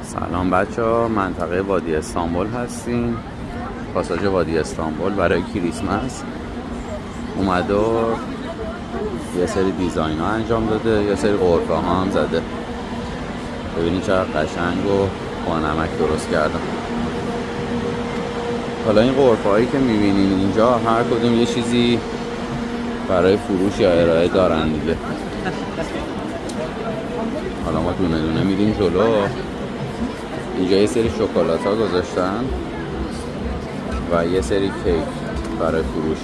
سلام بچه ها، منطقه وادی استانبول هستیم. پاساژ وادی استانبول برای کریسمس اومده و یه سری دیزاین ها انجام داده، یه سری غرفه ها هم زده. ببینید چقدر قشنگ و با نمک درست کردم. حالا این غرفه هایی که میبینین اینجا هر کدوم یه چیزی برای فروش یا ارائه دارن دیگه. حالا ما دونه دونه میریم جلو. اینجا یه سری شکلات ها گذاشتن و یه سری کیک برای فروش.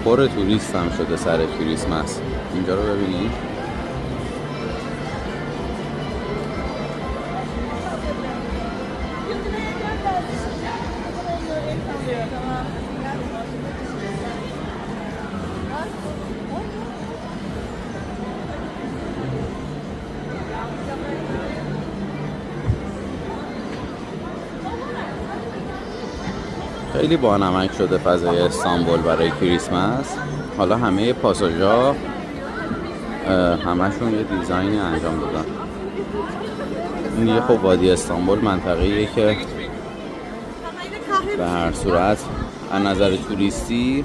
پر توریست هم شده سر کریسمس. اینجا رو ببینید. خیلی بانمک شده فضای استانبول برای کریسمس. حالا همه پاساژها همشون یه دیزاینی انجام دادن. این یه خب وادی استانبول منطقه‌ایه که به هر صورت از نظر توریستی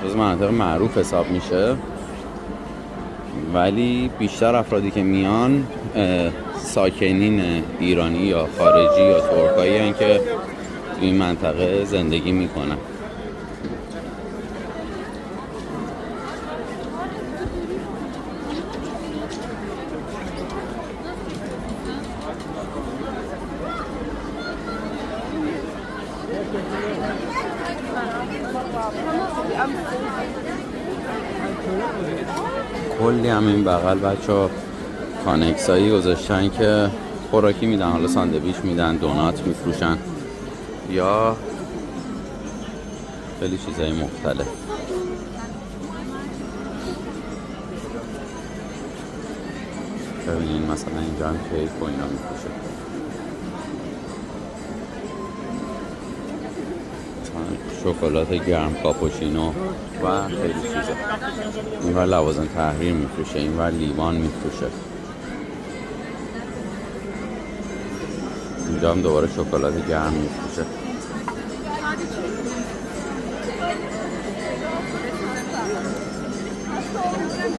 جز مناطق معروف حساب میشه، ولی بیشتر افرادی که میان ساکنین ایرانی یا خارجی یا ترکایی هستن که توی این منطقه زندگی میکنن. کلی هم این بغل بچه کانکسایی گذاشتن که خوراکی میدن. حالا ساندویچ میدن، دونات میفروشن یا خیلی چیزای مختلف. ببینین مثلا اینجا هم کیک و اینا میفروشه. شکلات گرم، کاپوچینو و خیلی چیزا. اینور لوازم تحریر میفروشه، اینور لیوان میفروشه. اینجا هم دوباره شکلات گرم میفروشه.